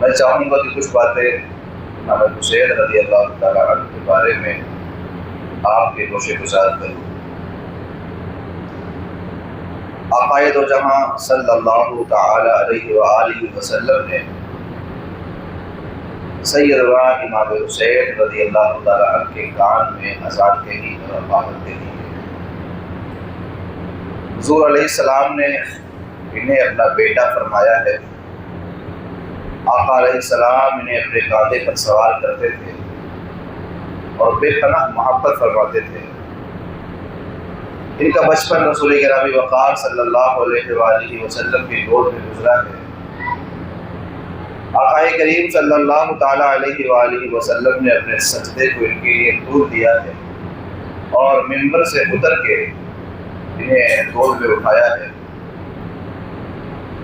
میں چاہوں گا کہ کچھ باتیں امام حسین رضی اللہ تعالیٰ عنہ کے بارے میں آپ کے گوشے گزار کروں۔ آقائے دو جہاں صلی اللہ تعالی علیہ وآلہ وسلم نے سیدنا امام حسین رضی اللہ تعالیٰ عنہ کے کان میں اذان کہی اور اقامت کہی ہے۔ حضور علیہ السلام نے انہیں اپنا بیٹا فرمایا ہے۔ آقا علیہ السلام انہیں اپنے کاندھے پر سوار کرتے تھے اور بے پناہ محبت فرماتے تھے۔ ان کا بچپن رسول گرامی وقار صلی اللہ علیہ وآلہ وسلم کی گود میں گزرا ہے۔ آقا کریم صلی اللہ تعالیٰ علیہ وآلہ وسلم نے اپنے سجدے کو ان کے لیے طول دیا ہے اور منبر سے اتر کے انہیں گود میں اٹھایا ہے۔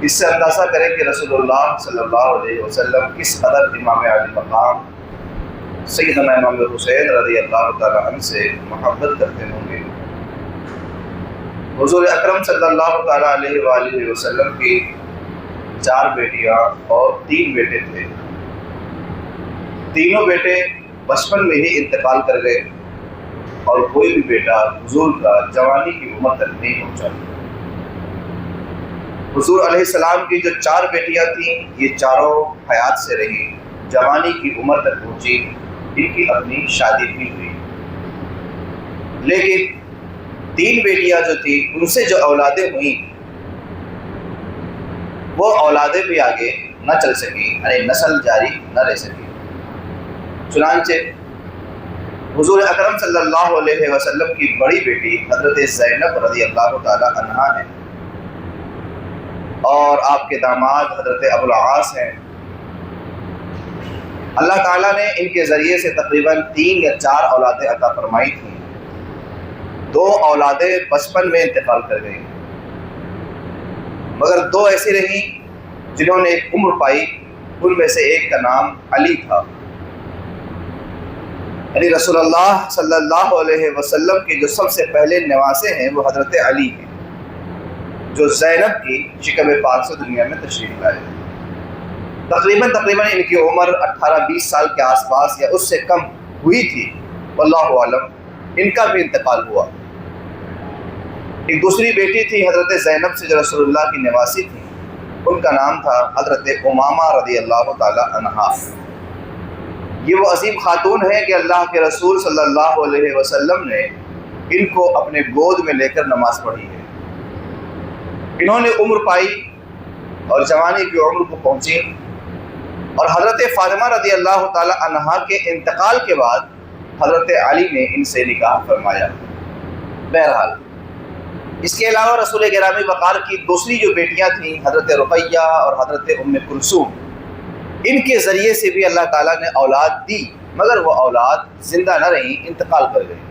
اس سے اندازہ کریں کہ رسول اللہ صلی اللہ علیہ وسلم کس قدر امام علی مقام سیدنا امام حسین رضی اللہ تعالیٰ عنہ سے محبت کرتے ہوں گے۔ حضور اکرم صلی اللہ تعالیٰ علیہ وآلہ وسلم کی 4 بیٹیاں اور 3 بیٹے تھے۔ تینوں بیٹے بچپن میں ہی انتقال کر گئے اور کوئی بھی بیٹا حضور کا جوانی کی عمر تک نہیں پہنچا۔ حضور علیہ السلام کی جو 4 بیٹیاں تھیں یہ چاروں حیات سے رہی، جوانی کی عمر تک پہنچی، ان کی اپنی شادی بھی ہوئی۔ لیکن 3 بیٹیاں جو تھیں ان سے جو اولادیں ہوئیں وہ اولادیں بھی آگے نہ چل سکی، یعنی نسل جاری نہ رہ سکی۔ چنانچہ حضور اکرم صلی اللہ علیہ وسلم کی بڑی بیٹی حضرت زینب رضی اللہ تعالی عنہا ہے اور آپ کے داماد حضرت ابو العاص ہیں۔ اللہ تعالیٰ نے ان کے ذریعے سے تقریباً 3 یا 4 اولادیں عطا فرمائی تھیں۔ 2 اولادیں بچپن میں انتقال کر گئیں، مگر 2 ایسی رہیں جنہوں نے ایک عمر پائی۔ ان میں سے ایک کا نام علی تھا، یعنی رسول اللہ صلی اللہ علیہ وسلم کے جو سب سے پہلے نواسے ہیں وہ حضرت علی ہیں، جو زینب کی شکم پاک سے دنیا میں تشریف لائے۔ تقریباً ان کی عمر 18-20 سال کے آس پاس یا اس سے کم ہوئی تھی، واللہ عالم۔ ان کا بھی انتقال ہوا۔ ایک دوسری بیٹی تھی حضرت زینب سے جو رسول اللہ کی نواسی تھی، ان کا نام تھا حضرت امامہ رضی اللہ تعالی عنہا۔ یہ وہ عظیم خاتون ہے کہ اللہ کے رسول صلی اللہ علیہ وسلم نے ان کو اپنے گود میں لے کر نماز پڑھی ہے۔ انہوں نے عمر پائی اور جوانی کی عمر کو پہنچی، اور حضرت فاطمہ رضی اللہ تعالی عنہا کے انتقال کے بعد حضرت علی نے ان سے نکاح فرمایا۔ بہرحال اس کے علاوہ رسول گرامی وقار کی دوسری جو بیٹیاں تھیں حضرت رقیہ اور حضرت ام کلثوم، ان کے ذریعے سے بھی اللہ تعالیٰ نے اولاد دی، مگر وہ اولاد زندہ نہ رہیں، انتقال کر گئی۔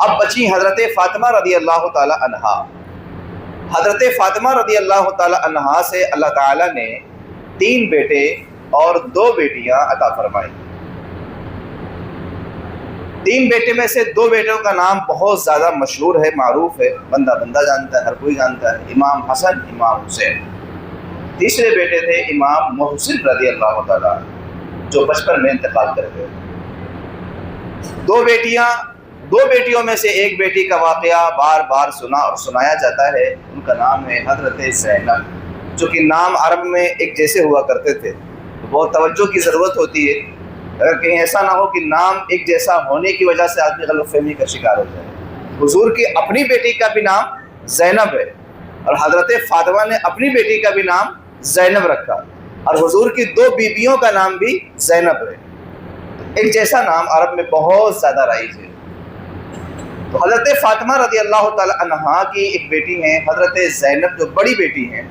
اب بچی حضرت فاطمہ رضی اللہ تعالی عنہا۔ حضرت فاطمہ رضی اللہ تعالی عنہا سے اللہ تعالیٰ نے 3 بیٹے اور 2 بیٹیاں عطا فرمائی۔ 3 بیٹے میں سے 2 بیٹوں کا نام بہت زیادہ مشہور ہے، معروف ہے، بندہ جانتا ہے، ہر کوئی جانتا ہے، امام حسن، امام حسین۔ تیسرے بیٹے تھے امام محسن رضی اللہ تعالیٰ جو بچپن میں انتقال کر گئے۔ 2 بیٹیوں میں سے ایک بیٹی کا واقعہ بار بار سنا اور سنایا جاتا ہے۔ ان کا نام ہے حضرت زینب، جو کہ نام عرب میں ایک جیسے ہوا کرتے تھے، بہت توجہ کی ضرورت ہوتی ہے، اگر کہیں ایسا نہ ہو کہ نام ایک جیسا ہونے کی وجہ سے آدمی غلط فہمی کا شکار ہو جائے۔ حضور کی اپنی بیٹی کا بھی نام زینب ہے اور حضرت فاطمہ نے اپنی بیٹی کا بھی نام زینب رکھا، اور حضور کی 2 بیویوں کا نام بھی زینب ہے۔ ایک جیسا نام عرب میں بہت زیادہ رائج ہے۔ تو حضرت فاطمہ رضی اللہ تعالی عنہا کی ایک بیٹی ہیں حضرت زینب جو بڑی بیٹی ہیں،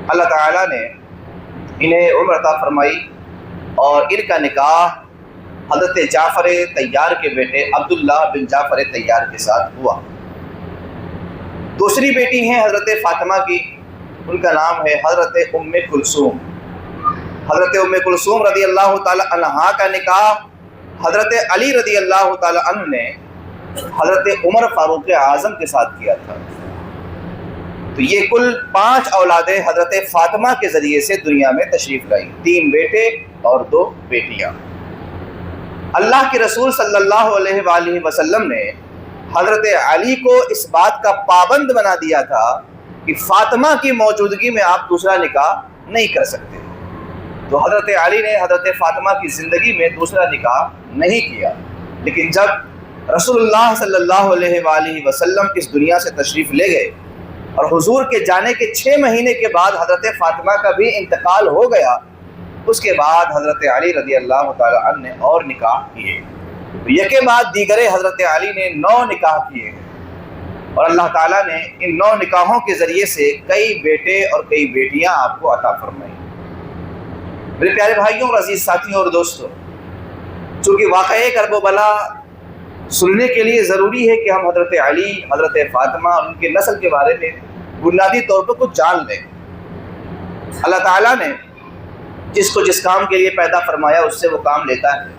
اللہ تعالیٰ نے انہیں عمر عطا فرمائی اور ان کا نکاح حضرت جعفر طیار کے بیٹے عبداللہ بن جعفر طیار کے ساتھ ہوا۔ دوسری بیٹی ہیں حضرت فاطمہ کی، ان کا نام ہے حضرت ام کلثوم۔ حضرت ام کلثوم رضی اللہ تعالی عنہا کا نکاح حضرت علی رضی اللہ تعالی عنہ نے حضرت عمر فاروق اعظم کے ساتھ کیا تھا۔ تو یہ کل 5 اولادیں حضرت فاطمہ کے ذریعے سے دنیا میں تشریف لائی، 3 بیٹے اور 2 بیٹیاں۔ اللہ کے رسول صلی اللہ علیہ وآلہ وسلم نے حضرت علی کو اس بات کا پابند بنا دیا تھا کہ فاطمہ کی موجودگی میں آپ دوسرا نکاح نہیں کر سکتے، تو حضرت علی نے حضرت فاطمہ کی زندگی میں دوسرا نکاح نہیں کیا۔ لیکن جب رسول اللہ صلی اللہ علیہ وآلہ وسلم اس دنیا سے تشریف لے گئے اور حضور کے جانے کے 6 مہینے کے بعد حضرت فاطمہ کا بھی انتقال ہو گیا، اس کے بعد حضرت علی رضی اللہ تعالی عنہ نے اور نکاح کیے، یکے بعد دیگرے حضرت علی نے 9 نکاح کیے ہیں، اور اللہ تعالیٰ نے ان 9 نکاحوں کے ذریعے سے کئی بیٹے اور کئی بیٹیاں آپ کو عطا فرمائی۔ میرے پیارے بھائیوں اور عزیز ساتھیوں اور دوستوں، چونکہ واقعہ کرب و بلا سننے کے لیے ضروری ہے کہ ہم حضرت علی، حضرت فاطمہ اور ان کے نسل کے بارے میں بنیادی طور پر کچھ جان لیں۔ اللہ تعالیٰ نے جس کو جس کام کے لیے پیدا فرمایا اس سے وہ کام لیتا ہے۔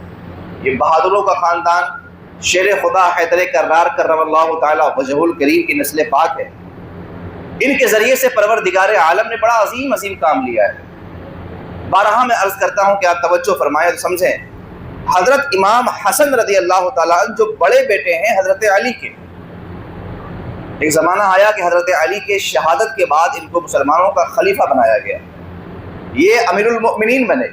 یہ بہادروں کا خاندان شیر خدا حیدر کرار کرم اللہ تعالیٰ وجہ الکریم کی نسل پاک ہے، ان کے ذریعے سے پروردگار عالم نے بڑا عظیم کام لیا ہے۔ بارہا میں عرض کرتا ہوں کہ آپ توجہ فرمائیں تو سمجھیں۔ حضرت امام حسن رضی اللہ تعالیٰ عنہ جو بڑے بیٹے ہیں حضرت علی کے، ایک زمانہ آیا کہ حضرت علی کے شہادت کے بعد ان کو مسلمانوں کا خلیفہ بنایا گیا، یہ امیر المؤمنین بنے،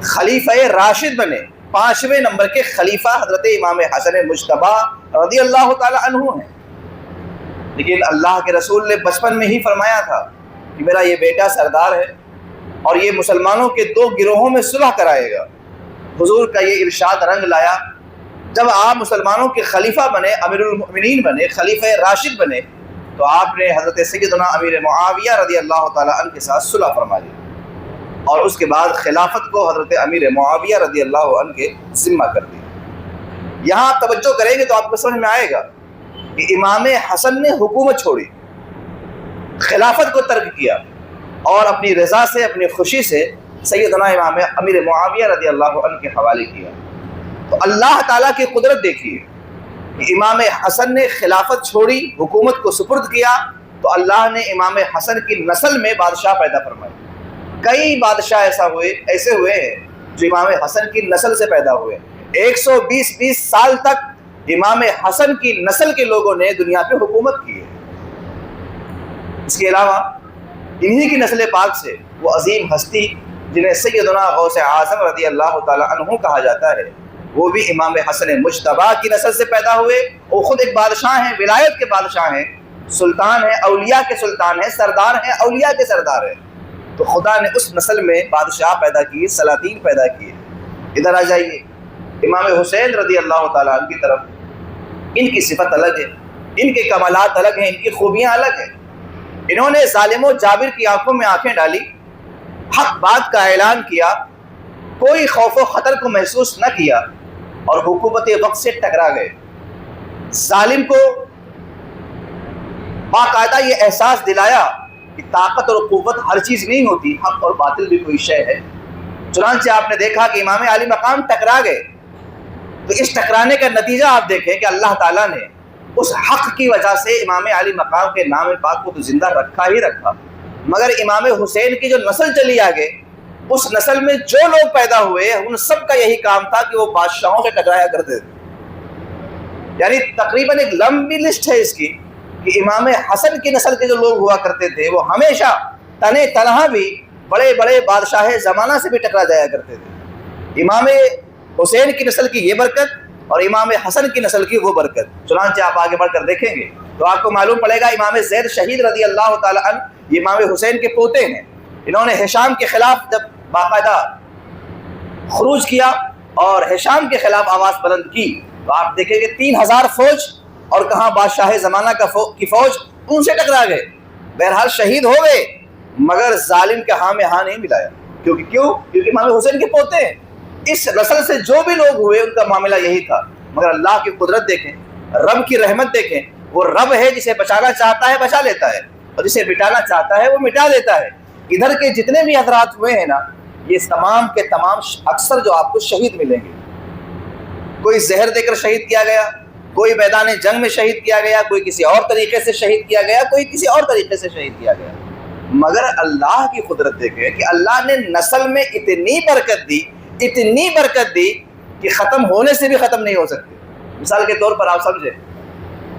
خلیفہ راشد بنے، 5ویں نمبر کے خلیفہ حضرت امام حسن مجتبی رضی اللہ تعالیٰ عنہ ہیں۔ لیکن اللہ کے رسول نے بچپن میں ہی فرمایا تھا کہ میرا یہ بیٹا سردار ہے اور یہ مسلمانوں کے 2 گروہوں میں صلح کرائے گا۔ حضور کا یہ ارشاد رنگ لایا جب آپ مسلمانوں کے خلیفہ بنے، امیر المؤمنین بنے، خلیفہ راشد بنے، تو آپ نے حضرت سیدنا امیر معاویہ رضی اللہ تعالیٰ عنہ کے ساتھ صلح فرما لی، اور اس کے بعد خلافت کو حضرت امیر معاویہ رضی اللہ عنہ کے ذمہ کر دیا۔ یہاں آپ توجہ کریں گے تو آپ کو سمجھ میں آئے گا کہ امام حسن نے حکومت چھوڑی، خلافت کو ترک کیا، اور اپنی رضا سے، اپنی خوشی سے سیدنا امام امیر معاویہ رضی اللہ عنہ کے حوالے کیا۔ تو اللہ تعالیٰ کی قدرت دیکھیے کہ امام حسن نے خلافت چھوڑی، حکومت کو سپرد کیا، تو اللہ نے امام حسن کی نسل میں بادشاہ پیدا فرمائے۔ کئی بادشاہ ایسے ہوئے ہیں جو امام حسن کی نسل سے پیدا ہوئے۔ 120 سال تک امام حسن کی نسل کے لوگوں نے دنیا پہ حکومت کی ہے۔ اس کے علاوہ انہی کی نسل پاک سے وہ عظیم ہستی جنہیں سیدنا غوث اعظم رضی اللہ تعالیٰ عنہ کہا جاتا ہے، وہ بھی امام حسن مجتبی کی نسل سے پیدا ہوئے۔ وہ خود ایک بادشاہ ہیں، ولایت کے بادشاہ ہیں، سلطان ہیں، اولیاء کے سلطان ہیں، سردار ہیں، اولیاء کے سردار ہیں۔ تو خدا نے اس نسل میں بادشاہ پیدا کیے، سلاطین پیدا کیے۔ ادھر آ جائیے امام حسین رضی اللہ تعالیٰ عنہ کی طرف، ان کی صفت الگ ہے، ان کے کمالات الگ ہیں، ان کی خوبیاں الگ ہیں۔ انہوں نے ظالم و جابر کی آنکھوں میں آنکھیں ڈالی، حق بات کا اعلان کیا، کوئی خوف و خطر کو محسوس نہ کیا، اور حکومت وقت سے ٹکرا گئے۔ ظالم کو باقاعدہ یہ احساس دلایا کہ طاقت اور قوت ہر چیز نہیں ہوتی، حق اور باطل بھی کوئی شے ہے۔ چنانچہ آپ نے دیکھا کہ امام علی مقام ٹکرا گئے، تو اس ٹکرانے کا نتیجہ آپ دیکھیں کہ اللہ تعالیٰ نے اس حق کی وجہ سے امام علی مقام کے نام پاک کو تو زندہ رکھا ہی رکھا، مگر امام حسین کی جو نسل چلی آگے، اس نسل میں جو لوگ پیدا ہوئے ان سب کا یہی کام تھا کہ وہ بادشاہوں سے ٹکرایا کرتے تھے۔ یعنی تقریباً ایک لمبی لسٹ ہے اس کی کہ امام حسن کی نسل کے جو لوگ ہوا کرتے تھے وہ ہمیشہ تنے تنہا بھی بڑے بڑے بادشاہ زمانہ سے بھی ٹکرا جایا کرتے تھے۔ امام حسین کی نسل کی یہ برکت اور امام حسن کی نسل کی وہ برکت۔ چنانچہ آپ آگے بڑھ کر دیکھیں گے تو آپ کو معلوم پڑے گا امام زید شہید رضی اللہ تعالی عنہ یہ امام حسین کے پوتے ہیں۔ انہوں نے ہشام کے خلاف جب باقاعدہ خروج کیا اور ہشام کے خلاف آواز بلند کی تو آپ دیکھیں گے 3000 فوج اور کہاں بادشاہ زمانہ کی فوج ان سے ٹکرا گئے۔ بہرحال شہید ہو گئے مگر ظالم کے ہاں میں ہاں نہیں ملایا۔ کیونکہ امام حسین کے پوتے ہیں۔ اس نسل سے جو بھی لوگ ہوئے ان کا معاملہ یہی تھا، مگر اللہ کی قدرت دیکھیں، رب کی رحمت دیکھیں۔ وہ رب ہے جسے بچانا چاہتا ہے بچا لیتا ہے، اور جسے مٹانا چاہتا ہے وہ مٹا دیتا ہے۔ ادھر کے جتنے بھی حضرات ہوئے ہیں نا، یہ تمام کے تمام اکثر جو آپ کو شہید ملیں گے، کوئی زہر دے کر شہید کیا گیا، کوئی میدان جنگ میں شہید کیا گیا، کوئی کسی اور طریقے سے شہید کیا گیا، کوئی کسی اور طریقے سے شہید کیا گیا، مگر اللہ کی قدرت دیکھیں کہ اللہ نے نسل میں اتنی برکت دی کہ ختم ہونے سے بھی ختم نہیں ہو سکتے۔ مثال کے طور پر آپ سمجھیں،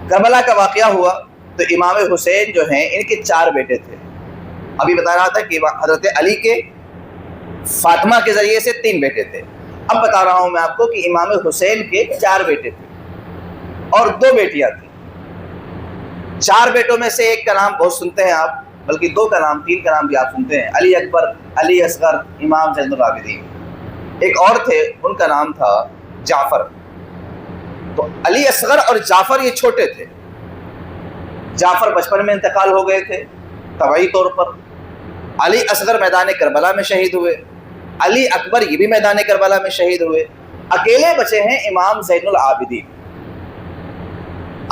کربلا کا واقعہ ہوا تو امام حسین جو ہیں ان کے 4 بیٹے تھے۔ ابھی بتا رہا تھا کہ حضرت علی کے فاطمہ کے ذریعے سے 3 بیٹے تھے، اب بتا رہا ہوں میں آپ کو کہ امام حسین کے 4 بیٹے تھے اور 2 بیٹیاں تھیں۔ 4 بیٹوں میں سے ایک کا نام بہت سنتے ہیں آپ، بلکہ 2 کا نام 3 کا نام بھی آپ سنتے ہیں، علی اکبر، علی اصغر، امام زین العابدین۔ ایک اور تھے، ان کا نام تھا جعفر۔ تو علی اصغر اور جعفر یہ چھوٹے تھے۔ جعفر بچپن میں انتقال ہو گئے تھے طبعی طور پر، علی اصغر میدان کربلا میں شہید ہوئے، علی اکبر یہ بھی میدان کربلا میں شہید ہوئے، اکیلے بچے ہیں امام زین العابدین۔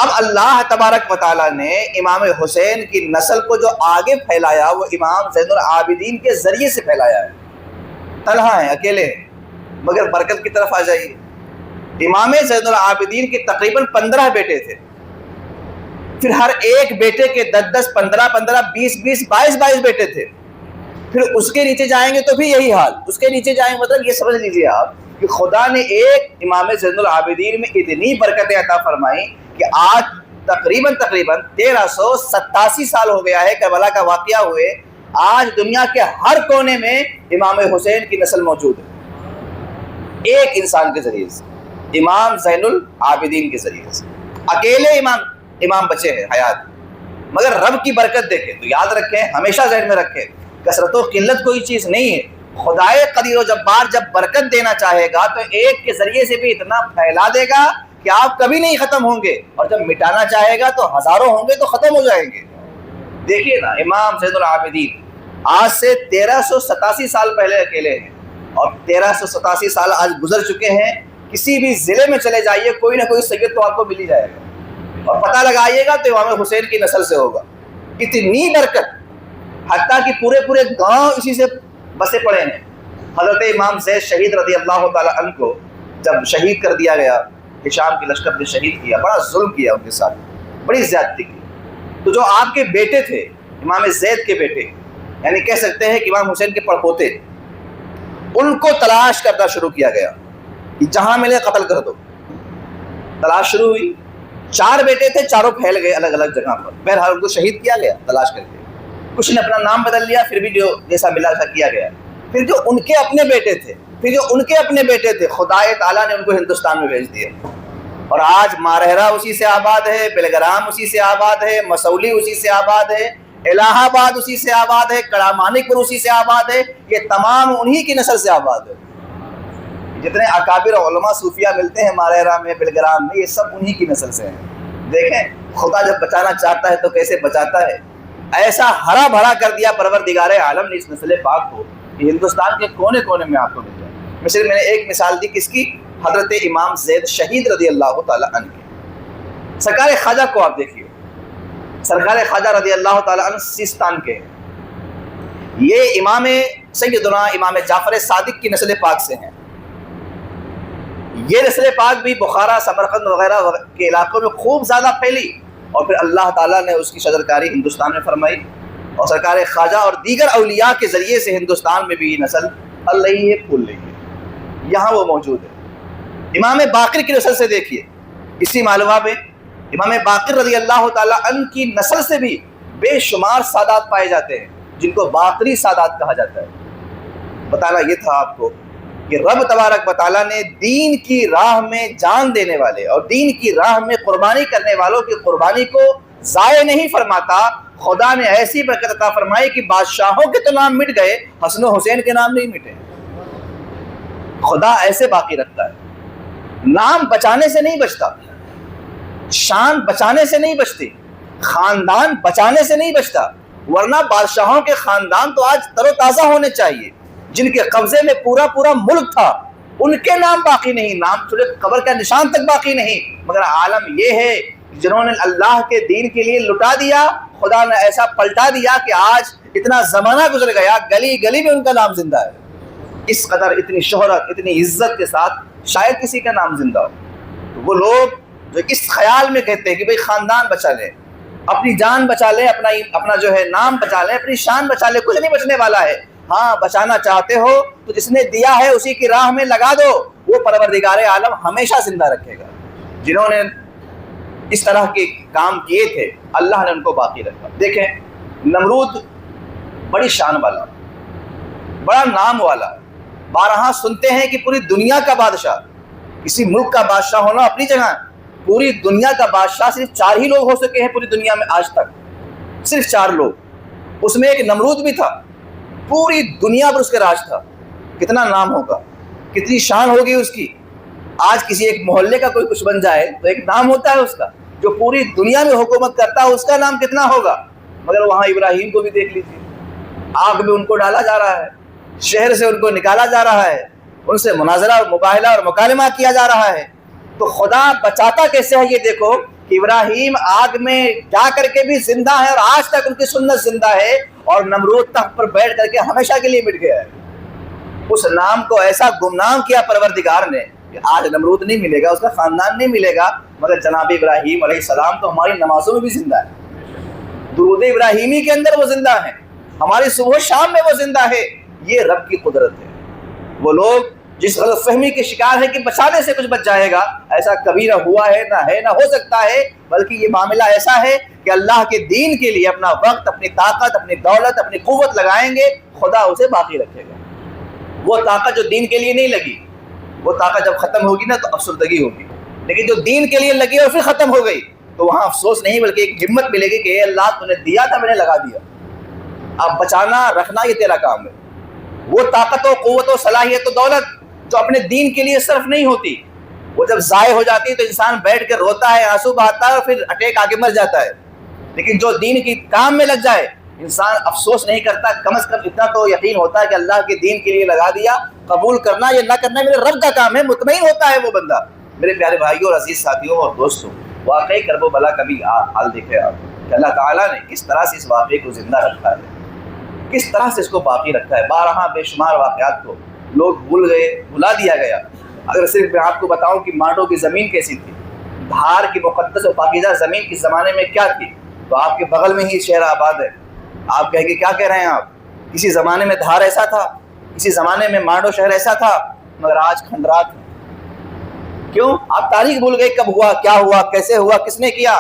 اب اللہ تبارک و تعالیٰ نے امام حسین کی نسل کو جو آگے پھیلایا وہ امام زین العابدین کے ذریعے سے پھیلایا ہے۔ تنہا ہیں، اکیلے ہیں، مگر برکت کی طرف آ جائیے۔ امام زین العابدین کے تقریباً 15 بیٹے تھے، پھر ہر ایک بیٹے کے 10 15 15 20 20 22 22 بیٹے تھے۔ پھر اس کے نیچے جائیں گے تو بھی یہی حال، اس کے نیچے جائیں مطلب یہ سمجھ لیجیے آپ کہ خدا نے ایک امام زین العابدین میں اتنی برکتیں عطا فرمائی کہ آج تقریباً 1387 سال ہو گیا ہے کربلا کا واقعہ ہوئے، آج دنیا کے ہر کونے میں امام حسین کی نسل موجود ہے، ایک انسان کے ذریعے سے، امام زین العابدین کے ذریعے سے۔ اکیلے امام بچے ہیں حیات، مگر رب کی برکت دیکھیں تو یاد رکھیں، ہمیشہ ذہن میں رکھیں، کثرت و قلت کوئی چیز نہیں ہے۔ خدائے قدیر و جبار جب برکت دینا چاہے گا تو ایک کے ذریعے سے بھی اتنا پھیلا دے گا کہ آپ کبھی نہیں ختم ہوں گے، اور جب مٹانا چاہے گا تو ہزاروں ہوں گے تو ختم ہو جائیں گے۔ دیکھیے نا، امام زین العابدین آج سے 1387 سال پہلے اکیلے ہیں، اور 1387 سال آج گزر چکے ہیں۔ کسی بھی ضلع میں چلے جائیے، کوئی نہ کوئی سید تو آپ کو مل ہی جائے گا، اور پتہ لگائیے گا تو امام حسین کی نسل سے ہوگا۔ اتنی برکت، حتیٰ کہ پورے گاؤں اسی سے بسے پڑے ہیں۔ حضرت امام زید شہید رضی اللہ تعالیٰ عنہ کو جب شہید کر دیا گیا، ہشام کے لشکر نے شہید کیا، بڑا ظلم کیا ان کے ساتھ، بڑی زیادتی کی۔ تو جو آپ کے بیٹے تھے، امام زید کے بیٹے، یعنی کہہ سکتے ہیں کہ امام حسین کے پڑپوتے، ان کو تلاش کرنا شروع کیا گیا کہ جہاں ملے قتل کر دو۔ تلاش شروع ہوئی، 4 بیٹے تھے، چاروں پھیل گئے الگ الگ جگہ پر، بہرحال ان کو شہید کیا گیا تلاش کر کے۔ کچھ نے اپنا نام بدل لیا، پھر بھی جو جیسا ملا ایسا کیا گیا۔ پھر جو ان کے اپنے بیٹے تھے، خدا تعالیٰ نے ان کو ہندوستان میں بھیج دیا، اور آج مارہرا اسی سے آباد ہے، بلگرام اسی سے آباد ہے، مسولی اسی سے آباد ہے، الہ آباد اسی سے آباد ہے، کڑا مانک پور اسی سے آباد ہے، یہ تمام انہی کی نسل سے آباد ہے۔ جتنے اکابر علماء صوفیہ ملتے ہیں مارہرا میں، بلگرام میں، یہ سب انہی کی نسل سے ہیں۔ دیکھیں خدا جب بچانا چاہتا ہے تو کیسے بچاتا ہے۔ ایسا ہرا بھرا کر دیا پروردگار عالم نے اس نسل پاک کو کہ ہندوستان کے کونے کونے میں آپ کو مل جائے۔ مثلا میں نے ایک مثال دی کس کی؟ حضرت امام زید شہید رضی اللہ تعالیٰ عنہ کی۔ سرکار خواجہ کو آپ دیکھیے، سرکار خواجہ رضی اللہ تعالیٰ عنہ سیستان کے ہیں، یہ امام سیدنا امام جعفر صادق کی نسل پاک سے ہیں۔ یہ نسل پاک بھی بخارا، سمرقند وغیرہ کے علاقوں میں خوب زیادہ پھیلی، اور پھر اللہ تعالیٰ نے اس کی شجرکاری ہندوستان میں فرمائی، اور سرکار خواجہ اور دیگر اولیاء کے ذریعے سے ہندوستان میں بھی یہ نسل پل رہی ہے، پھول رہی ہے، یہاں وہ موجود ہے۔ امام باقر کی نسل سے دیکھیے، اسی معلومہ میں امام باقر رضی اللہ تعالیٰ عنہ کی نسل سے بھی بے شمار سادات پائے جاتے ہیں، جن کو باقری سادات کہا جاتا ہے۔ بتانا یہ تھا آپ کو کہ رب تبارک و تعالیٰ نے دین کی راہ میں جان دینے والے اور دین کی راہ میں قربانی کرنے والوں کی قربانی کو ضائع نہیں فرماتا۔ خدا نے ایسی برکت عطا فرمائی کہ بادشاہوں کے تو نام مٹ گئے، حسن و حسین کے نام نہیں مٹے۔ خدا ایسے باقی رکھتا ہے، نام بچانے سے نہیں بچتا، شان بچانے سے نہیں بچتی، خاندان بچانے سے نہیں بچتا، ورنہ بادشاہوں کے خاندان تو آج تر و تازہ ہونے چاہیے۔ جن کے قبضے میں پورا ملک تھا، ان کے نام باقی نہیں، نام چھوڑے قبر کا نشان تک باقی نہیں، مگر عالم یہ ہے جنہوں نے اللہ کے دین کے لیے لٹا دیا، خدا نے ایسا پلٹا دیا کہ آج اتنا زمانہ گزر گیا، گلی گلی میں ان کا نام زندہ ہے۔ اس قدر اتنی شہرت، اتنی عزت کے ساتھ شاید کسی کا نام زندہ ہو۔ تو وہ لوگ جو اس خیال میں کہتے ہیں کہ بھئی خاندان بچا لیں، اپنی جان بچا لیں، اپنا جو ہے نام بچا لیں، اپنی شان بچا لیں، کچھ نہیں بچنے والا ہے۔ ہاں بچانا چاہتے ہو تو جس نے دیا ہے اسی کی راہ میں لگا دو، وہ پروردگار عالم ہمیشہ زندہ رکھے گا۔ جنہوں نے اس طرح کے کام کیے تھے اللہ نے ان کو باقی رکھا۔ دیکھیں نمرود بڑی شان والا، بڑا نام والا، بارہا سنتے ہیں کہ پوری دنیا کا بادشاہ، کسی ملک کا بادشاہ ہونا اپنی جگہ، پوری دنیا کا بادشاہ صرف 4 ہی لوگ ہو سکے ہیں پوری دنیا میں آج تک، صرف 4 لوگ، اس میں ایک نمرود بھی تھا، پوری دنیا پر اس کے راج تھا۔ کتنا نام ہوگا، کتنی شان ہوگی اس کی۔ آج کسی ایک محلے کا کوئی کچھ بن جائے تو ایک نام ہوتا ہے اس کا، جو پوری دنیا میں حکومت کرتا ہے اس کا نام کتنا ہوگا۔ مگر وہاں ابراہیم کو بھی دیکھ لیجیے، آگ میں ان کو ڈالا جا رہا ہے، شہر سے ان کو نکالا جا رہا ہے، ان سے مناظرہ مباہلہ اور مکالمہ کیا جا رہا ہے، تو خدا بچاتا کیسے ہے یہ دیکھو کہ ابراہیم آگ میں جا کر کے بھی زندہ ہے اور آج تک ان کی سنت زندہ ہے، اور نمرود تخت پر بیٹھ کر کے ہمیشہ کے لیے مٹ گیا ہے۔ اس نام کو ایسا گمنام کیا پروردگار نے کہ آج نمرود نہیں ملے گا، اس کا خاندان نہیں ملے گا، مگر جناب ابراہیم علیہ السلام تو ہماری نمازوں میں بھی زندہ ہے، درود ابراہیمی کے اندر وہ زندہ ہیں، ہماری صبح و شام میں وہ زندہ ہے۔ یہ رب کی قدرت ہے۔ وہ لوگ جس غلط فہمی کے شکار ہے کہ بچانے سے کچھ بچ جائے گا، ایسا کبھی نہ ہوا ہے، نہ ہو سکتا ہے، بلکہ یہ معاملہ ایسا ہے کہ اللہ کے دین کے لیے اپنا وقت، اپنی طاقت، اپنی دولت، اپنی قوت لگائیں گے، خدا اسے باقی رکھے گا۔ وہ طاقت جو دین کے لیے نہیں لگی، وہ طاقت جب ختم ہوگی نا تو افسردگی ہوگی، لیکن جو دین کے لیے لگی اور پھر ختم ہو گئی تو وہاں افسوس نہیں بلکہ ایک ہمت ملے گی کہ اے اللہ تو نے دیا تھا، میں نے لگا دیا، اب بچانا رکھنا یہ تیرا کام ہے۔ وہ طاقت و قوت و صلاحیت و دولت جو اپنے دین کے لیے صرف نہیں ہوتی، وہ جب ضائع ہو جاتی ہے تو انسان بیٹھ کے روتا ہے، آنسو بہاتا ہے اور پھر اٹیک آگے مر جاتا ہے، لیکن جو دین کی کام میں لگ جائے انسان افسوس نہیں کرتا، کم از کم اتنا تو یقین ہوتا ہے کہ اللہ کے دین کے لیے لگا دیا، قبول کرنا یا نہ کرنا میرے رب کا کام ہے، مطمئن ہوتا ہے وہ بندہ۔ میرے پیارے بھائیوں اور عزیز ساتھیوں اور دوستوں، واقعی کرب و بلا کبھی حال دیکھے آپ کہ اللہ تعالیٰ نے کس طرح سے اس واقعے کو زندہ رکھا ہے، کس طرح سے اس کو باقی رکھا ہے۔ بارہا بے شمار واقعات کو لوگ بھول گئے، بھلا دیا گیا۔ اگر صرف میں آپ کو بتاؤں کہ مانڈو کی زمین کیسی تھی، دھار کی مقدس و پاکیزہ زمین کس زمانے میں کیا تھی، تو آپ کے بغل میں ہی شہر آباد ہے۔ آپ کہیں گے کیا کہہ رہے ہیں آپ، کسی زمانے میں دھار ایسا تھا، کسی زمانے میں مانڈو شہر ایسا تھا، مگر آج کھنڈرات ہے۔ کیوں؟ آپ تاریخ بھول گئے، کب ہوا، کیا ہوا، کیسے ہوا، کس نے کیا۔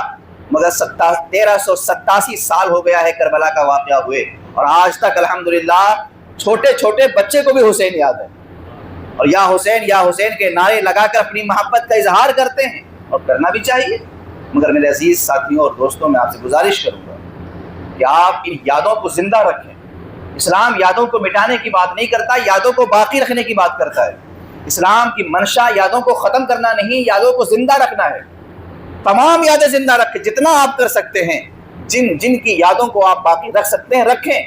مگر 1387 سال ہو گیا ہے کربلا کا واقعہ ہوئے، اور آج تک الحمدللہ چھوٹے چھوٹے بچے کو بھی حسین یاد ہے، اور یا حسین کے نعرے لگا کر اپنی محبت کا اظہار کرتے ہیں، اور کرنا بھی چاہیے۔ مگر میرے عزیز ساتھیوں اور دوستوں، میں آپ سے گزارش کروں گا کہ آپ ان یادوں کو زندہ رکھیں۔ اسلام یادوں کو مٹانے کی بات نہیں کرتا، یادوں کو باقی رکھنے کی بات کرتا ہے۔ اسلام کی منشا یادوں کو ختم کرنا نہیں، یادوں کو زندہ رکھنا ہے۔ تمام یادیں زندہ رکھیں، جتنا آپ کر سکتے ہیں، جن کی یادوں کو آپ باقی رکھ سکتے ہیں رکھیں۔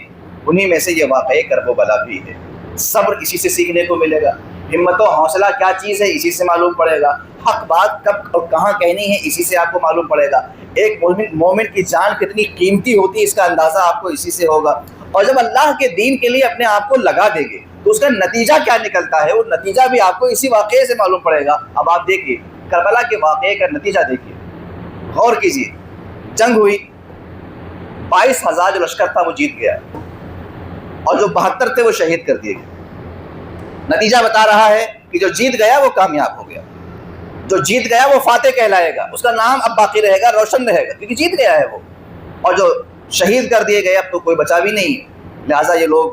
انہی میں سے یہ واقعی کرب و بلا بھی ہے۔ صبر اسی سے سیکھنے کو ملے گا، ہمت و حوصلہ کیا چیز ہے اسی سے معلوم پڑے گا، حق بات کب اور کہاں کہنی ہے اسی سے آپ کو معلوم پڑے گا، ایک مومن کی جان کتنی قیمتی ہوتی ہے اس کا اندازہ آپ کو اسی سے ہوگا۔ اور جب اللہ کے دین کے لیے اپنے آپ کو لگا دیں گے تو اس کا نتیجہ کیا نکلتا ہے، وہ نتیجہ بھی آپ کو اسی واقعے سے معلوم پڑے گا۔ اب آپ دیکھیے کربلا کے واقعے کا نتیجہ دیکھیے، غور کیجیے۔ جنگ ہوئی، 22,000 جو لشکر تھا وہ جیت گیا، اور جو 72 تھے وہ شہید کر دیے گئے۔ نتیجہ بتا رہا ہے کہ جو جیت گیا وہ کامیاب ہو گیا، جو جیت گیا وہ فاتح کہلائے گا، اس کا نام اب باقی رہے گا، روشن رہے گا، کیونکہ جیت گیا ہے وہ۔ اور جو شہید کر دیے گئے اب تو کوئی بچا بھی نہیں، لہٰذا یہ لوگ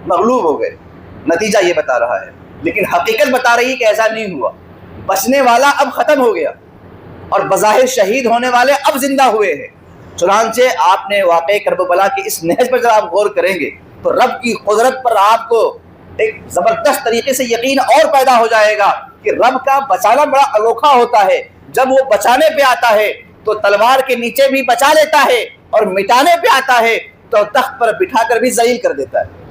مغلوب ہو گئے۔ نتیجہ یہ بتا رہا ہے، لیکن حقیقت بتا رہی ہے کہ ایسا نہیں ہوا۔ بچنے والا اب ختم ہو گیا، اور بظاہر شہید ہونے والے اب زندہ ہوئے ہیں۔ چنانچہ آپ نے واقعی کرب و بلا کی اس نہج پر جب آپ غور کریں گے تو رب کی قدرت پر آپ کو ایک زبردست طریقے سے یقین اور پیدا ہو جائے گا کہ رب کا بچانا بڑا انوکھا ہوتا ہے۔ جب وہ بچانے پہ آتا ہے تو تلوار کے نیچے بھی بچا لیتا ہے، اور مٹانے پہ آتا ہے تو تخت پر بٹھا کر بھی ذلیل کر دیتا ہے۔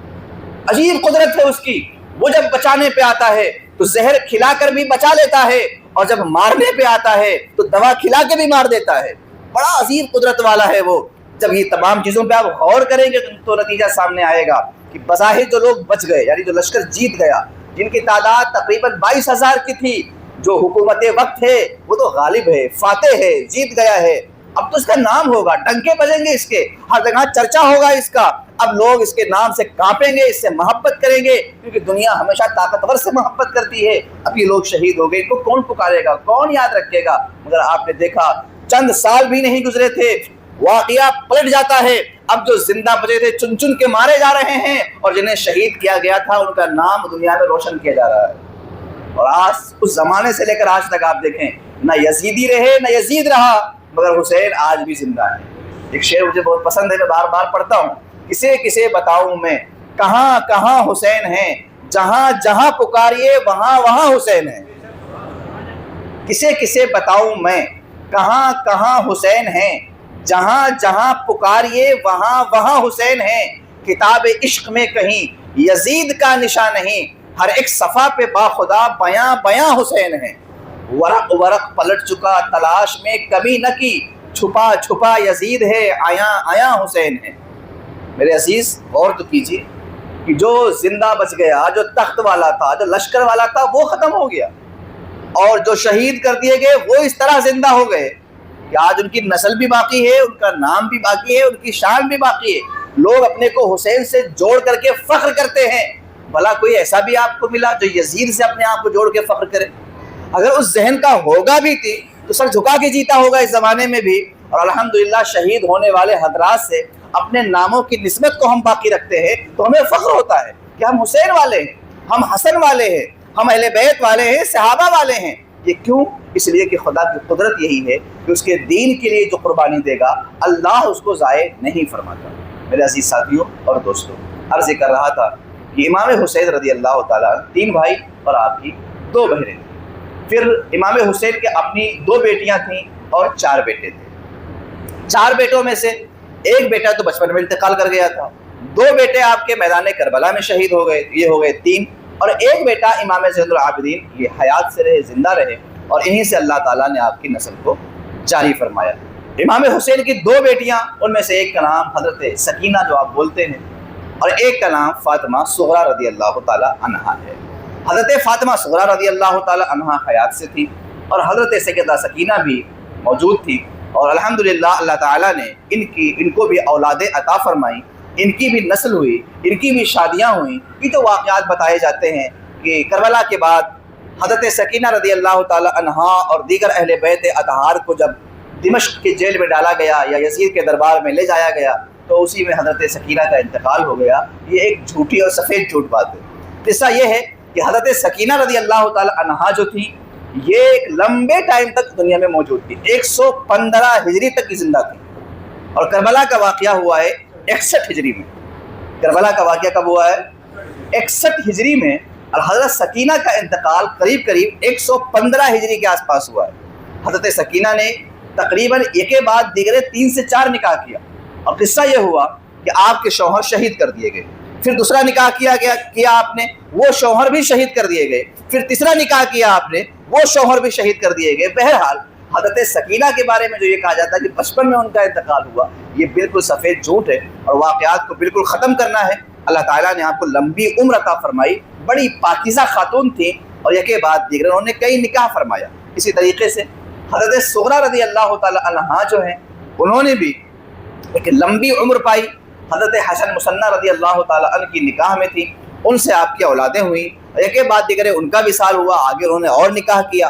عجیب قدرت ہے اس کی۔ وہ جب بچانے پہ آتا ہے تو زہر کھلا کر بھی بچا لیتا ہے، اور جب مارنے پہ آتا ہے تو دوا کھلا کے بھی مار دیتا ہے۔ بڑا عظیم قدرت والا ہے وہ۔ جب یہ تمام چیزوں پہ آپ غور کریں گے تو نتیجہ سامنے آئے گا کہ بظاہر جو لوگ بچ گئے، یعنی جو لشکر جیت گیا، جن کی تعداد تقریباً 22,000 کی تھی، جو حکومت وقت ہے وہ تو غالب ہے، فاتح ہے، جیت گیا ہے، اب تو اس کا نام ہوگا، ڈنکے بجیں گے اس کے، ہر جگہ چرچا ہوگا اس کا، اب لوگ اس کے نام سے کانپیں گے، اس سے محبت کریں گے، کیونکہ دنیا ہمیشہ طاقتور سے محبت کرتی ہے۔ اب یہ لوگ شہید ہو گئے، ان کو کون پکارے گا، کون یاد رکھے گا؟ مگر آپ نے دیکھا چند سال بھی نہیں گزرے تھے، واقعہ پلٹ جاتا ہے۔ اب جو زندہ بچے تھے چن چن کے مارے جا رہے ہیں، اور جنہیں شہید کیا گیا تھا ان کا نام دنیا میں روشن کیا جا رہا ہے۔ اور آج اس زمانے سے لے کر آج تک آپ دیکھیں، نہ یزیدی رہے نہ یزید رہا، مگر حسین آج بھی زندہ ہے۔ ایک شعر مجھے بہت پسند ہے، میں بار بار پڑھتا ہوں، کسے کسے بتاؤں میں کہاں کہاں حسین ہیں، جہاں جہاں پکاریے وہاں وہاں حسین ہیں۔ کسے کسے بتاؤں میں کہاں کہاں حسین ہیں، جہاں جہاں پکاریے وہاں وہاں حسین ہیں۔ کتاب عشق میں کہیں یزید کا نشان نہیں، ہر ایک صفحہ پہ باخدا بیاں بیاں حسین ہیں۔ ورق ورق پلٹ چکا تلاش میں کمی نہ کی، چھپا چھپا یزید ہے آیا آیا حسین ہے۔ میرے عزیز غور تو کیجیے کہ جو زندہ بچ گیا، جو تخت والا تھا، جو لشکر والا تھا، وہ ختم ہو گیا، اور جو شہید کر دیے گئے وہ اس طرح زندہ ہو گئے کہ آج ان کی نسل بھی باقی ہے، ان کا نام بھی باقی ہے، ان کی شان بھی باقی ہے۔ لوگ اپنے کو حسین سے جوڑ کر کے فخر کرتے ہیں۔ بھلا کوئی ایسا بھی آپ کو ملا جو یزید سے اپنے آپ کو جوڑ کے فخر کرے؟ اگر اس ذہن کا ہوگا بھی تھی تو سر جھکا کے جیتا ہوگا اس زمانے میں بھی۔ اور الحمدللہ شہید ہونے والے حضرات سے اپنے ناموں کی نسبت کو ہم باقی رکھتے ہیں تو ہمیں فخر ہوتا ہے کہ ہم حسین والے ہیں، ہم حسن والے ہیں، ہم اہل بیت والے ہیں، صحابہ والے ہیں۔ یہ کیوں؟ اس لیے کہ خدا کی قدرت یہی ہے کہ اس کے دین کے لیے جو قربانی دے گا اللہ اس کو ضائع نہیں فرماتا۔ میرے عزیز ساتھیوں اور دوستوں، عرض کر رہا تھا کہ امام حسین رضی اللہ تعالیٰ 3 بھائی اور آپ کی 2 بہنیں، پھر امام حسین کے اپنی 2 بیٹیاں تھیں اور 4 بیٹے تھے۔ 4 بیٹوں میں سے ایک بیٹا تو بچپن میں انتقال کر گیا تھا، 2 بیٹے آپ کے میدان کربلا میں شہید ہو گئے، یہ ہو گئے 3، اور ایک بیٹا امام زین العابدین یہ حیات سے رہے، زندہ رہے، اور انہی سے اللہ تعالیٰ نے آپ کی نسل کو جاری فرمایا۔ امام حسین کی 2 بیٹیاں، ان میں سے ایک کا نام حضرت سکینہ جو آپ بولتے ہیں، اور ایک کا نام فاطمہ صغریٰ رضی اللہ تعالیٰ عنہا ہے۔ حضرت فاطمہ صغریٰ رضی اللہ تعالیٰ عنہا حیات سے تھی، اور حضرت سیدہ سکینہ بھی موجود تھی، اور الحمدللہ اللہ تعالیٰ نے ان کو بھی اولادیں عطا فرمائیں، ان کی بھی نسل ہوئی، ان کی بھی شادیاں ہوئیں۔ یہ تو واقعات بتائے جاتے ہیں کہ کربلا کے بعد حضرت سکینہ رضی اللہ تعالیٰ عنہا اور دیگر اہل بیت اطہار کو جب دمشق کے جیل میں ڈالا گیا یا یزید کے دربار میں لے جایا گیا تو اسی میں حضرت سکینہ کا انتقال ہو گیا۔ یہ ایک جھوٹی اور سفید جھوٹ بات ہے۔ قصہ یہ ہے کہ حضرت سکینہ رضی اللہ تعالیٰ عنہا جو تھی یہ ایک لمبے ٹائم تک دنیا میں موجود تھی، 115 ہجری تک کی زندہ تھی، اور کربلا کا واقعہ ہوا ہے 61 ہجری میں۔ کربلا کا واقعہ کب ہوا ہے؟ 61 ہجری میں، اور حضرت سکینہ کا انتقال قریب 115 ہجری کے آس پاس ہوا ہے۔ حضرت سکینہ نے تقریباً ایک کے بعد دیگرے 3 سے 4 نکاح کیا، اور قصہ یہ ہوا کہ آپ کے شوہر شہید کر دیے گئے، پھر دوسرا نکاح کیا آپ نے، وہ شوہر بھی شہید کر دیے گئے، پھر تیسرا نکاح کیا آپ نے، وہ شوہر بھی شہید کر دیے گئے۔ بہرحال حضرت سکینہ کے بارے میں جو یہ کہا جاتا ہے کہ بچپن میں ان کا انتقال ہوا، یہ بالکل سفید جھوٹ ہے، اور واقعات کو بالکل ختم کرنا ہے۔ اللہ تعالیٰ نے آپ کو لمبی عمر عطا فرمائی، بڑی پاکیزہ خاتون تھیں، اور ایک کے بعد دیگر انہوں نے کئی نکاح فرمایا۔ اسی طریقے سے حضرت صغریٰ رضی اللہ تعالیٰ عنہا جو ہیں انہوں نے بھی ایک لمبی عمر پائی۔ حضرت حسن مصنع رضی اللہ تعالیٰ عنہ کی نکاح میں تھی، ان سے آپ کی اولادیں ہوئیں، ایک کے بعد دیگر ان کا وصال ہوا، آگے انہوں نے اور نکاح کیا۔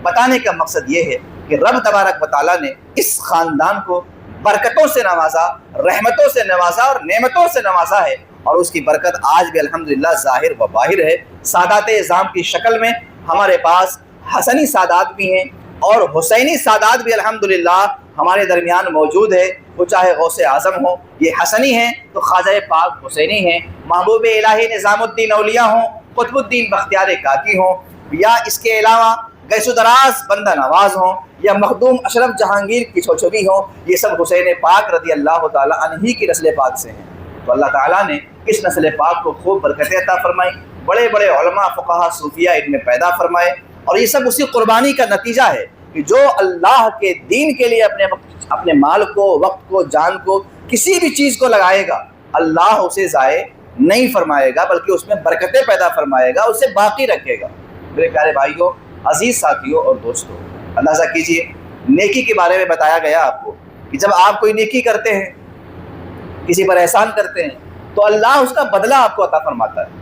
بتانے کا مقصد یہ ہے کہ رب تبارک و تعالیٰ نے اس خاندان کو برکتوں سے نوازا، رحمتوں سے نوازا اور نعمتوں سے نوازا ہے، اور اس کی برکت آج بھی الحمدللہ ظاہر و باہر ہے۔ سادات اعظام کی شکل میں ہمارے پاس حسنی سادات بھی ہیں، اور حسینی سادات بھی الحمدللہ ہمارے درمیان موجود ہے۔ وہ چاہے غوث اعظم ہوں یہ حسنی ہیں، تو خواجہ پاک حسینی ہیں، محبوب الہی نظام الدین اولیاء ہوں، قطب الدین بختیار کاکی ہوں، یا اس کے علاوہ گیس و دراز بندہ نواز ہوں، یا مخدوم اشرف جہانگیر کی چھوچھوی ہوں، یہ سب حسین پاک رضی اللہ تعالیٰ عنہ کی نسل پاک سے ہیں۔ تو اللہ تعالیٰ نے اس نسل پاک کو خوب برکتیں عطا فرمائی، بڑے بڑے علماء فقہا صوفیہ ان میں پیدا فرمائے، اور یہ سب اسی قربانی کا نتیجہ ہے کہ جو اللہ کے دین کے لیے اپنے مال کو، وقت کو، جان کو، کسی بھی چیز کو لگائے گا، اللہ اسے ضائع نہیں فرمائے گا، بلکہ اس میں برکتیں پیدا فرمائے گا، اسے باقی رکھے گا۔ میرے پیارے بھائیوں، عزیز ساتھیوں اور دوستوں، اندازہ کیجئے نیکی کے بارے میں بتایا گیا آپ کو کہ جب آپ کوئی نیکی کرتے ہیں، کسی پر احسان کرتے ہیں، تو اللہ اس کا بدلہ آپ کو عطا فرماتا ہے۔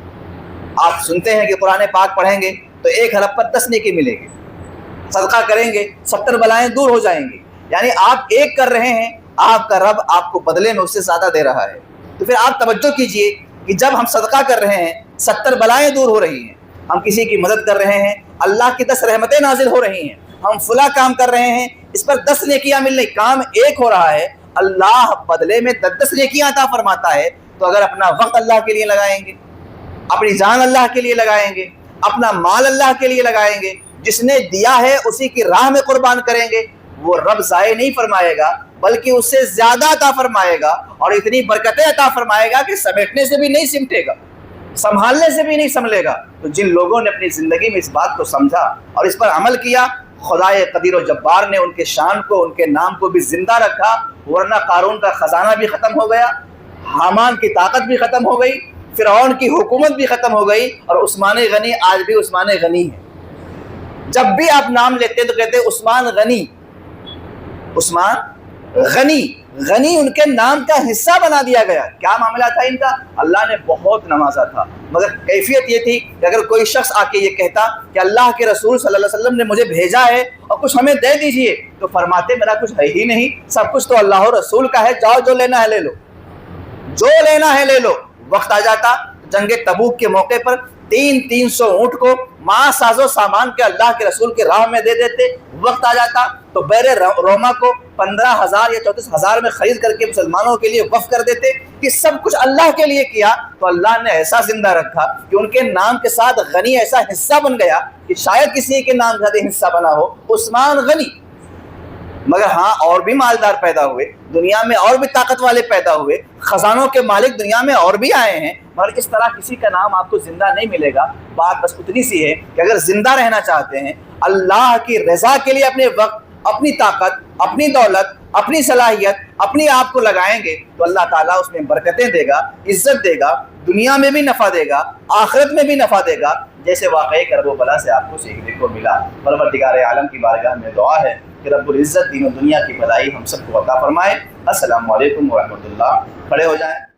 آپ سنتے ہیں کہ قرآن پاک پڑھیں گے تو 1 حرف پر 10 نیکی ملے گی، صدقہ کریں گے 70 بلائیں دور ہو جائیں گی۔ یعنی آپ ایک کر رہے ہیں، آپ کا رب آپ کو بدلے میں اس سے زیادہ دے رہا ہے۔ تو پھر آپ توجہ کیجئے کہ جب ہم صدقہ کر رہے ہیں 70 بلائیں دور ہو رہی ہیں، ہم کسی کی مدد کر رہے ہیں، اللہ کی 10 رحمتیں نازل ہو رہی ہیں، ہم فلاں کام کر رہے ہیں، اس پر 10 نیکیاں مل رہی، کام ایک ہو رہا ہے، اللہ بدلے میں 10 نیکیاں عطا فرماتا ہے۔ تو اگر اپنا وقت اللہ کے لیے لگائیں گے، اپنی جان اللہ کے لیے لگائیں گے، اپنا مال اللہ کے لیے لگائیں گے، جس نے دیا ہے اسی کی راہ میں قربان کریں گے، وہ رب ضائع نہیں فرمائے گا بلکہ اس سے زیادہ عطا فرمائے گا، اور اتنی برکتیں عطا فرمائے گا کہ سمیٹنے سے بھی نہیں سمٹے گا، سنبھالنے سے بھی نہیں سنبھلے گا۔ تو جن لوگوں نے اپنی زندگی میں اس بات کو سمجھا اور اس پر عمل کیا، خدائے قدیر و جبار نے ان کے شان کو، ان کے نام کو بھی زندہ رکھا، ورنہ قارون کا خزانہ بھی ختم ہو گیا، حامان کی طاقت بھی ختم ہو گئی، فرعون کی حکومت بھی ختم ہو گئی، اور عثمان غنی آج بھی عثمان غنی ہے۔ جب بھی آپ نام لیتے تو کہتے عثمان غنی، عثمان غنی، غنی ان کے نام کا حصہ بنا دیا گیا۔ کیا معاملہ تھا ان کا؟ اللہ نے بہت نوازا تھا، مگر کیفیت یہ تھی کہ اگر کوئی شخص آ کے یہ کہتا کہ اللہ کے رسول صلی اللہ علیہ وسلم نے مجھے بھیجا ہے اور کچھ ہمیں دے دیجئے، تو فرماتے میرا کچھ ہے ہی نہیں، سب کچھ تو اللہ و رسول کا ہے، جاؤ جو لینا ہے لے لو، جو لینا ہے لے لو۔ وقت آ جاتا جنگ تبوک کے موقع پر 300 اونٹ کو ماں ساز و سامان کے اللہ کے رسول کے راہ میں دے دیتے۔ وقت آ جاتا تو بیر روما کو 15,000 یا 34,000 میں خرید کر کے مسلمانوں کے لیے وقف کر دیتے کہ سب کچھ اللہ کے لیے کیا۔ تو اللہ نے ایسا زندہ رکھا کہ ان کے نام کے ساتھ غنی ایسا حصہ بن گیا کہ شاید کسی کے نام کا حصہ بنا ہو عثمان غنی۔ مگر ہاں اور بھی مالدار پیدا ہوئے، دنیا میں اور بھی طاقت والے پیدا ہوئے، خزانوں کے مالک دنیا میں اور بھی آئے ہیں، مگر اس طرح کسی کا نام آپ کو زندہ نہیں ملے گا۔ بات بس اتنی سی ہے کہ اگر زندہ رہنا چاہتے ہیں، اللہ کی رضا کے لیے اپنے وقت، اپنی طاقت، اپنی دولت، اپنی صلاحیت، اپنی آپ کو لگائیں گے تو اللہ تعالیٰ اس میں برکتیں دے گا، عزت دے گا، دنیا میں بھی نفع دے گا، آخرت میں بھی نفع دے گا، جیسے واقعی کرب و بلا سے آپ کو سیکھنے کو ملا۔ پروردگار عالم کی بارگاہ میں دعا ہے کہ رب العزت دین و دنیا کی بھلائی ہم سب کو عطا فرمائے۔ السلام علیکم ورحمۃ اللہ۔ کھڑے ہو جائیں۔